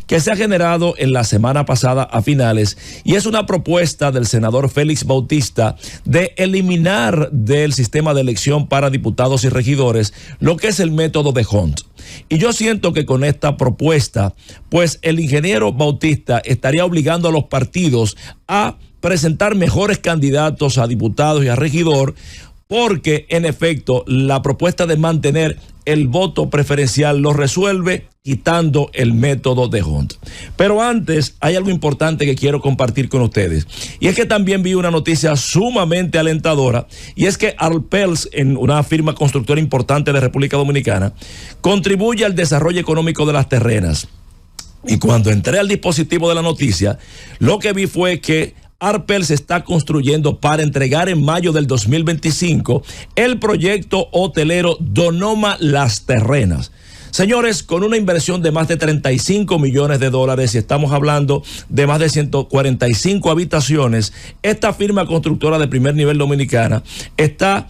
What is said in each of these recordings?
que se ha generado en la semana pasada a finales, y es una propuesta del senador Félix Bautista de eliminar del sistema de elección para diputados y regidores lo que es el método de Hunt. Y yo siento que con esta propuesta, pues el ingeniero Bautista estaría obligando a los partidos a presentar mejores candidatos a diputados y a regidor, porque en efecto la propuesta de mantener el voto preferencial lo resuelve quitando el método de Hunt. Pero antes hay algo importante que quiero compartir con ustedes, y es que también vi una noticia sumamente alentadora, y es que Arpels, en una firma constructora importante de República Dominicana, contribuye al desarrollo económico de las terrenas. Y cuando entré al dispositivo de la noticia, lo que vi fue que Arpels se está construyendo para entregar en mayo del 2025 el proyecto hotelero Donoma Las Terrenas. Señores, con una inversión de más de 35 millones de dólares, y estamos hablando de más de 145 habitaciones, esta firma constructora de primer nivel dominicana está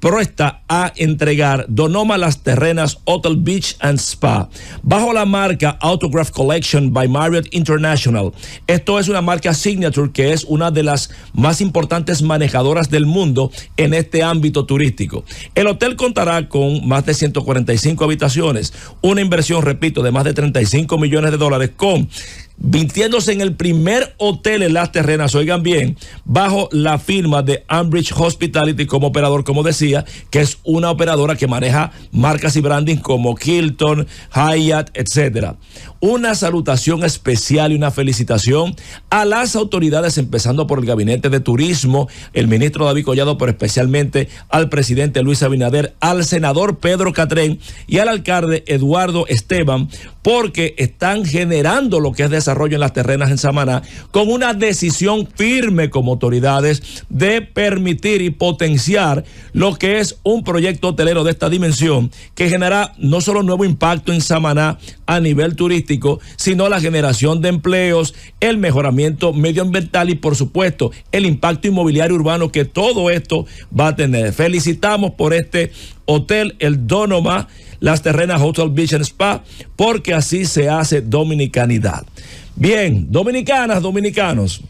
propuesta a entregar Donoma Las Terrenas Hotel Beach and Spa bajo la marca Autograph Collection by Marriott International. Esto es una marca Signature, que es una de las más importantes manejadoras del mundo en este ámbito turístico. El hotel contará con más de 145 habitaciones, una inversión, repito, de más de 35 millones de dólares, convirtiéndose en el primer hotel en Las Terrenas, oigan bien, bajo la firma de Ambridge Hospitality como operador, como decía, que es una operadora que maneja marcas y branding como Hilton, Hyatt, etcétera. Una salutación especial y una felicitación a las autoridades, empezando por el Gabinete de Turismo, el ministro David Collado, pero especialmente al presidente Luis Abinader, al senador Pedro Catrén y al alcalde Eduardo Esteban, porque están generando lo que es desarrollo en Las Terrenas en Samaná, con una decisión firme como autoridades de permitir y potenciar lo que es un proyecto hotelero de esta dimensión, que genera no solo nuevo impacto en Samaná a nivel turístico, sino la generación de empleos, el mejoramiento medioambiental y, por supuesto, el impacto inmobiliario urbano que todo esto va a tener. Felicitamos por este hotel, el Donoma Las Terrenas Hotel Beach and Spa, porque así se hace dominicanidad. Bien, dominicanas, dominicanos,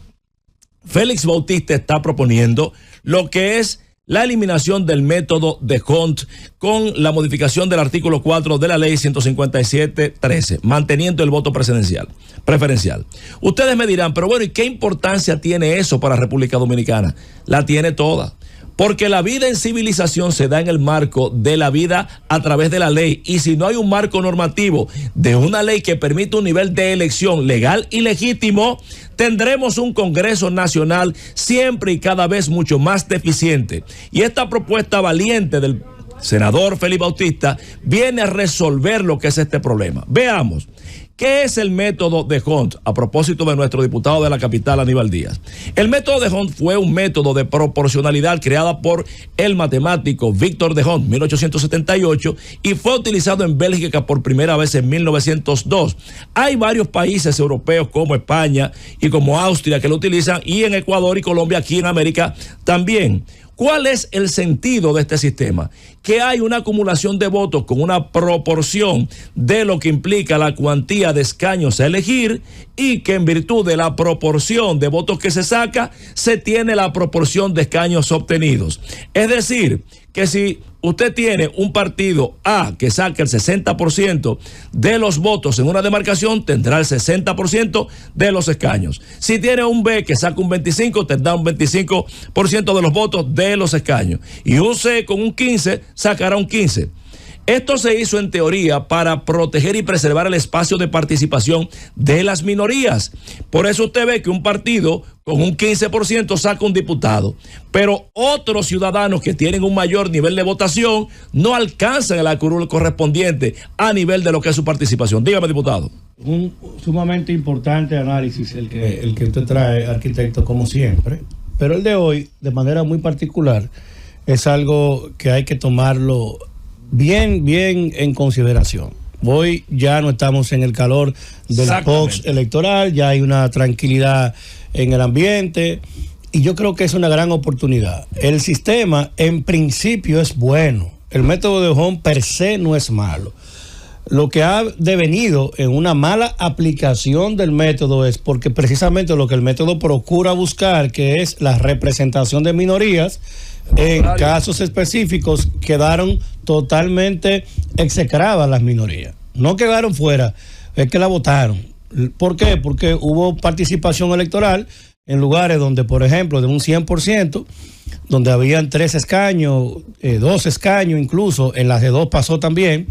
Félix Bautista está proponiendo lo que es la eliminación del método de Hunt con la modificación del artículo 4 de la ley 157-13, manteniendo el voto preferencial. Ustedes me dirán, pero bueno, ¿y qué importancia tiene eso para República Dominicana? La tiene toda. Porque la vida en civilización se da en el marco de la vida a través de la ley, y si no hay un marco normativo de una ley que permite un nivel de elección legal y legítimo, tendremos un Congreso Nacional siempre y cada vez mucho más deficiente. Y esta propuesta valiente del senador Félix Bautista viene a resolver lo que es este problema. Veamos. ¿Qué es el método de Hunt? A propósito de nuestro diputado de la capital, Aníbal Díaz. El método de Hunt fue un método de proporcionalidad creada por el matemático Victor de Hont, 1878, y fue utilizado en Bélgica por primera vez en 1902. Hay varios países europeos como España y como Austria que lo utilizan, y en Ecuador y Colombia, aquí en América también. ¿Cuál es el sentido de este sistema? Que hay una acumulación de votos con una proporción de lo que implica la cuantía de escaños a elegir, y que en virtud de la proporción de votos que se saca, se tiene la proporción de escaños obtenidos. Es decir, que si usted tiene un partido A que saca el 60% de los votos en una demarcación, tendrá el 60% de los escaños. Si tiene un B que saca un 25%, tendrá un 25% de los votos de los escaños. Y un C con un 15% sacará un 15%. Esto se hizo en teoría para proteger y preservar el espacio de participación de las minorías. Por eso usted ve que un partido con un 15% saca un diputado, pero otros ciudadanos que tienen un mayor nivel de votación no alcanzan el curul correspondiente a nivel de lo que es su participación. Dígame, diputado. Un sumamente importante análisis el que usted trae, arquitecto, como siempre, pero el de hoy, de manera muy particular, es algo que hay que tomarlo bien en consideración. Hoy ya no estamos en el calor del post electoral, ya hay una tranquilidad en el ambiente, y yo creo que es una gran oportunidad. El sistema en principio es bueno, el método de Hunt per se no es malo. lo que ha devenido en una mala aplicación del método es porque precisamente lo que el método procura buscar, que es la representación de minorías, en casos específicos quedaron totalmente execradas las minorías. No quedaron fuera, es que la votaron. ¿Por qué? Porque hubo participación electoral en lugares donde, por ejemplo, de un 100%, donde habían 3 escaños, 2 escaños incluso, en las de 2 pasó también.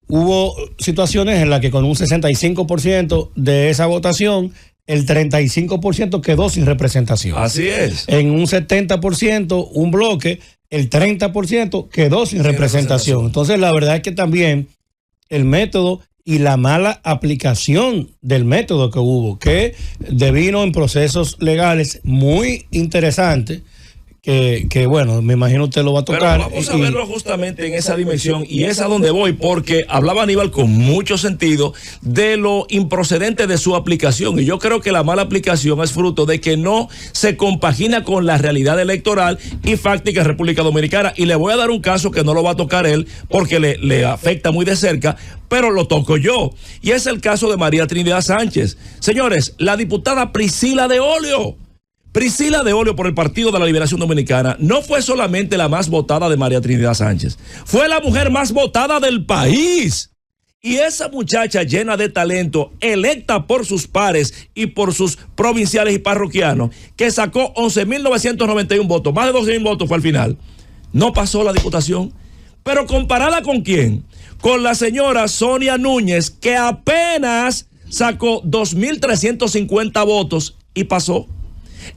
Hubo situaciones en las que con un 65% de esa votación, el 35% quedó sin representación. Así es. En un 70%, un bloque, el 30% quedó sin representación. Entonces, la verdad es que también el método y la mala aplicación del método que hubo, que devino en procesos legales muy interesantes, que bueno, me imagino usted lo va a tocar. Pero vamos a verlo justamente en esa dimensión, y es a donde voy, porque hablaba Aníbal con mucho sentido de lo improcedente de su aplicación, y yo creo que la mala aplicación es fruto de que no se compagina con la realidad electoral y fáctica en República Dominicana. Y le voy a dar un caso que no lo va a tocar él porque le afecta muy de cerca, pero lo toco yo, y es el caso de María Trinidad Sánchez. Señores, la diputada Priscila de Olio por el Partido de la Liberación Dominicana no fue solamente la más votada de María Trinidad Sánchez, fue la mujer más votada del país. Y esa muchacha llena de talento, electa por sus pares y por sus provinciales y parroquianos, que sacó 11.991 votos, más de 12.000 votos fue al final, no pasó la diputación. Pero comparada con quién, con la señora Sonia Núñez, que apenas sacó 2.350 votos y pasó.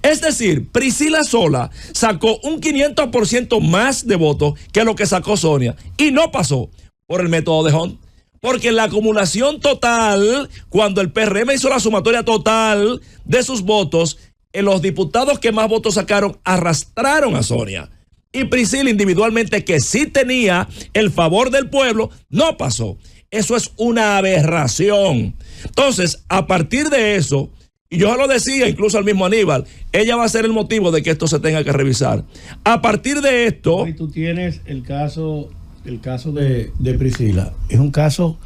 Es decir, Priscila sola sacó un 500% más de votos que lo que sacó Sonia y no pasó por el método de Hunt. Porque la acumulación total, cuando el PRM hizo la sumatoria total de sus votos, los diputados que más votos sacaron arrastraron a Sonia. Y Priscila individualmente, que sí tenía el favor del pueblo, no pasó. Eso es una aberración. Entonces, a partir de eso, y yo lo decía incluso al mismo Aníbal, ella va a ser el motivo de que esto se tenga que revisar. A partir de esto... Y tú tienes el caso de Priscila. Es un caso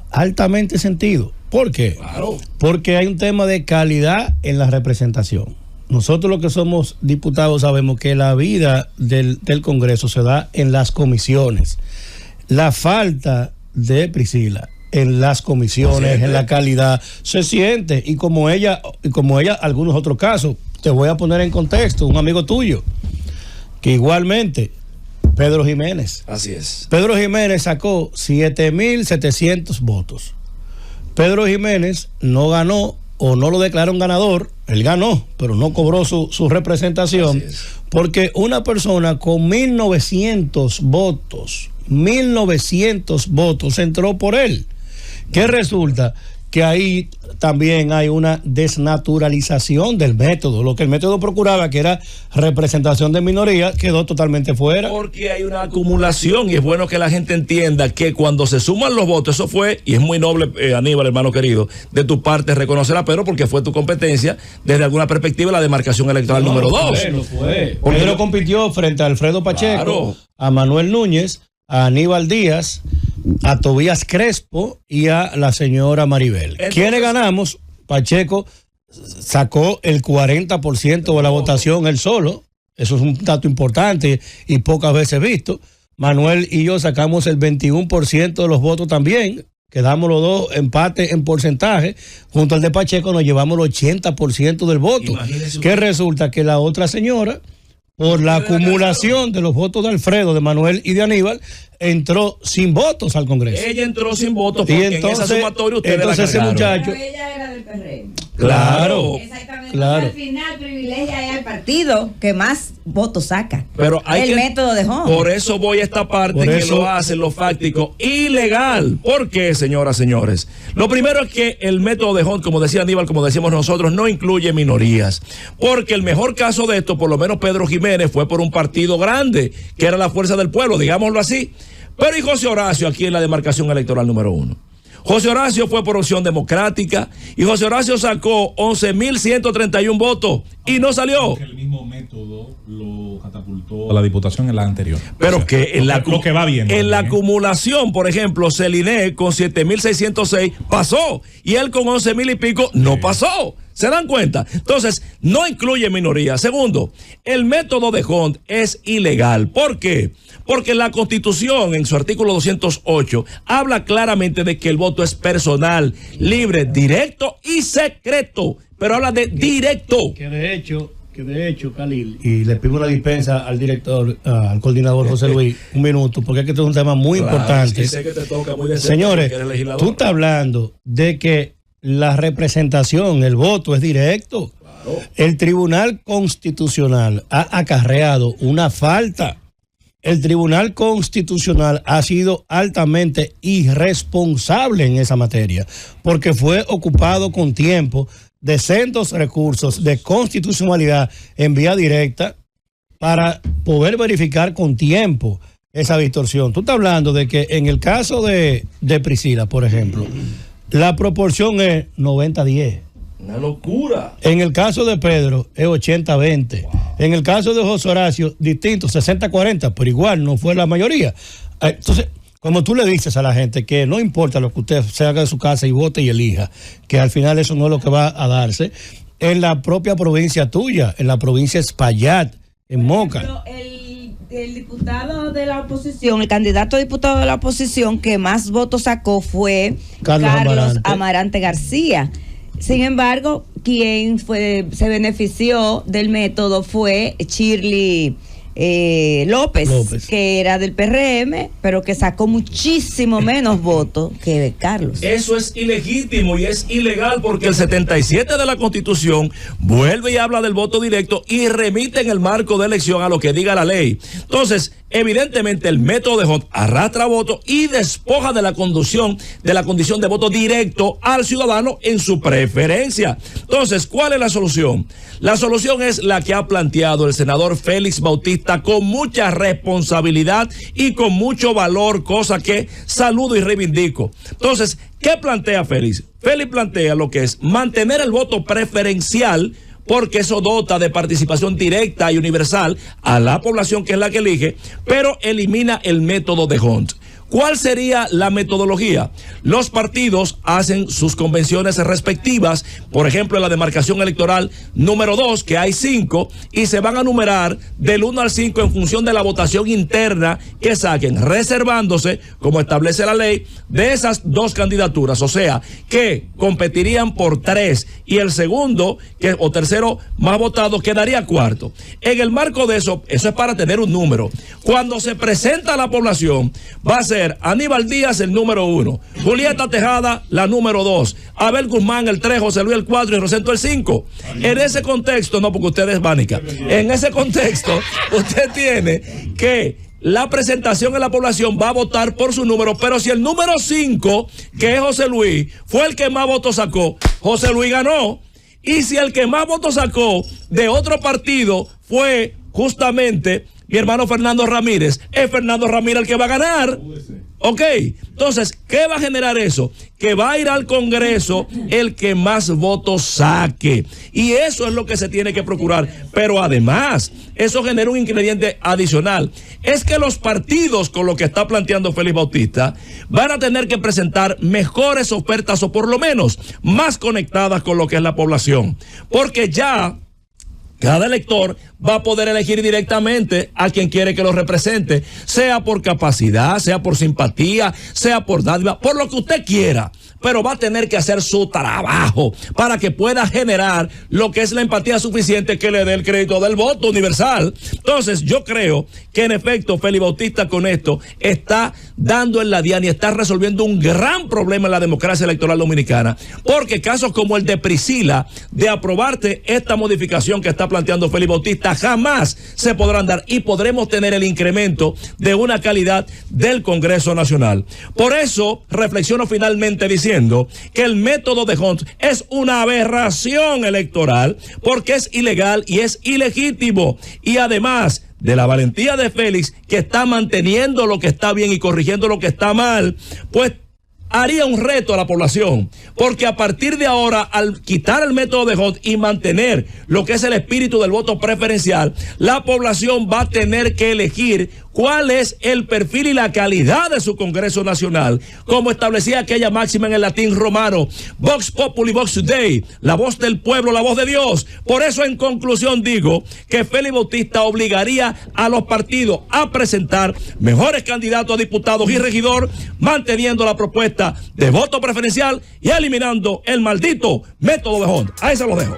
altamente sentido. ¿Por qué? Claro. Porque hay un tema de calidad en la representación. Nosotros los que somos diputados sabemos que la vida del Congreso se da en las comisiones. La falta de Priscila en las comisiones, en la calidad, se siente. Y como ella, algunos otros casos, te voy a poner en contexto, un amigo tuyo, que igualmente, Pedro Jiménez. Así es. Pedro Jiménez sacó 7.700 votos. Pedro Jiménez no ganó o no lo declararon ganador, él ganó, pero no cobró su representación, porque una persona con 1.900 votos entró por él. ¿Qué resulta? Que ahí también hay una desnaturalización del método. Lo que el método procuraba, que era representación de minorías, quedó totalmente fuera. Porque hay una acumulación, y es bueno que la gente entienda que cuando se suman los votos, eso fue, y es muy noble, Aníbal, hermano querido, de tu parte reconocer a Pedro, porque fue tu competencia desde alguna perspectiva la demarcación electoral número 2. Pedro compitió frente a Alfredo Pacheco, claro, a Manuel Núñez, a Aníbal Díaz, a Tobías Crespo y a la señora Maribel. Entonces, ¿quiénes ganamos? Pacheco sacó el 40% de la votación él solo. Eso es un dato importante y pocas veces visto. Manuel y yo sacamos el 21% de los votos también. Quedamos los dos empate en porcentaje. Junto al de Pacheco nos llevamos el 80% del voto. ¿Qué resulta? Que la otra señora, por la acumulación de los votos de Alfredo, de Manuel y de Aníbal, entró sin votos al Congreso. Ella entró sin votos porque entonces, en esa sumatoria ustedes entonces la ese muchacho... Pero ella era del PRM. Claro. Exactamente. Claro. Al final privilegia al partido que más votos saca. Pero hay el método de Hunt. Por eso voy a esta parte por que eso, lo hacen lo fáctico ilegal. ¿Por qué, señoras, señores? Lo primero es que el método de Hunt, como decía Aníbal, como decíamos nosotros, no incluye minorías. Porque el mejor caso de esto, por lo menos Pedro Jiménez, fue por un partido grande, que era la Fuerza del Pueblo, digámoslo así. Pero y José Horacio aquí en la demarcación electoral número 1. José Horacio fue por opción democrática y José Horacio sacó 11.131 votos y no salió. Porque el mismo método lo catapultó a la diputación en la anterior. Pero o sea, que en lo que va bien. En la acumulación, por ejemplo, Celiné con 7.606 pasó y él con 11.000 y pico no pasó. ¿Se dan cuenta? Entonces, no incluye minoría. Segundo, el método de Hunt es ilegal. ¿Por qué? Porque la Constitución, en su artículo 208, habla claramente de que el voto es personal, libre, directo y secreto. Pero habla de directo. Que de hecho, Khalil, y le pido una dispensa al director, al coordinador José Luis, un minuto, porque es que esto es un tema muy importante. Sí, sé que te toca muy de cerca, señores, tú estás hablando de que la representación, el voto es directo. Claro. El Tribunal Constitucional ha acarreado una falta. El Tribunal Constitucional ha sido altamente irresponsable en esa materia, porque fue ocupado con tiempo de sendos recursos de constitucionalidad en vía directa para poder verificar con tiempo esa distorsión. Tú estás hablando de que en el caso de Priscila, por ejemplo, la proporción es 90-10. Una locura. En el caso de Pedro es 80-20. Wow. En el caso de José Horacio, distinto, 60-40, pero igual no fue la mayoría. Entonces, como tú le dices a la gente que no importa lo que usted se haga de su casa y vote y elija, que al final eso no es lo que va a darse, en la propia provincia tuya, en la provincia de Espaillat, en Moca. Pero el diputado de la oposición, el candidato a diputado de la oposición que más votos sacó fue Carlos Amarante García. Sin embargo, quien se benefició del método fue Shirley López, que era del PRM, pero que sacó muchísimo menos votos que Carlos. Eso es ilegítimo y es ilegal porque el 77 de la Constitución vuelve y habla del voto directo y remite en el marco de elección a lo que diga la ley. Entonces, evidentemente el método de Hunt arrastra votos y despoja de la condición de voto directo al ciudadano en su preferencia. Entonces, ¿cuál es la solución? La solución es la que ha planteado el senador Félix Bautista con mucha responsabilidad y con mucho valor, cosa que saludo y reivindico. Entonces, ¿qué plantea Félix? Félix plantea lo que es mantener el voto preferencial, porque eso dota de participación directa y universal a la población que es la que elige, pero elimina el método de Hunt. ¿Cuál sería la metodología? Los partidos hacen sus convenciones respectivas, por ejemplo, en la demarcación electoral número 2, que hay 5, y se van a numerar del 1 al 5 en función de la votación interna que saquen, reservándose, como establece la ley, de esas 2 candidaturas, o sea, que competirían por 3, y el segundo o tercero más votado quedaría cuarto. En el marco de eso es para tener un número. Cuando se presenta a la población, va a ser Aníbal Díaz el número 1, Julieta Tejada la número 2, Abel Guzmán el 3, José Luis el 4 y Rosendo el 5. En ese contexto, no porque usted es Bánica, en ese contexto usted tiene que la presentación en la población va a votar por su número, pero si el número 5, que es José Luis, fue el que más votos sacó, José Luis ganó. Y si el que más votos sacó de otro partido fue justamente mi hermano Fernando Ramírez, es Fernando Ramírez el que va a ganar. Ok, entonces, ¿qué va a generar eso? Que va a ir al Congreso el que más votos saque. Y eso es lo que se tiene que procurar. Pero además, eso genera un ingrediente adicional. Es que los partidos, con lo que está planteando Félix Bautista, van a tener que presentar mejores ofertas o por lo menos más conectadas con lo que es la población. Porque ya cada elector va a poder elegir directamente a quien quiere que lo represente, sea por capacidad, sea por simpatía, sea por dádiva, por lo que usted quiera, pero va a tener que hacer su trabajo para que pueda generar lo que es la empatía suficiente que le dé el crédito del voto universal. Entonces, yo creo que en efecto Félix Bautista con esto está dando en la diana y está resolviendo un gran problema en la democracia electoral dominicana, porque casos como el de Priscila, de aprobarte esta modificación que está planteando Félix Bautista, jamás se podrán dar y podremos tener el incremento de una calidad del Congreso Nacional. Por eso, reflexiono finalmente diciendo que el método de Hunt es una aberración electoral porque es ilegal y es ilegítimo. Y además de la valentía de Félix, que está manteniendo lo que está bien y corrigiendo lo que está mal, pues haría un reto a la población, porque a partir de ahora, al quitar el método de Hunt y mantener lo que es el espíritu del voto preferencial, la población va a tener que elegir cuál es el perfil y la calidad de su Congreso Nacional, como establecía aquella máxima en el latín romano, Vox Populi, Vox Dei, la voz del pueblo, la voz de Dios. Por eso, en conclusión, digo que Félix Bautista obligaría a los partidos a presentar mejores candidatos a diputados y regidor, manteniendo la propuesta de voto preferencial y eliminando el maldito método de Hunt. Ahí se lo dejo.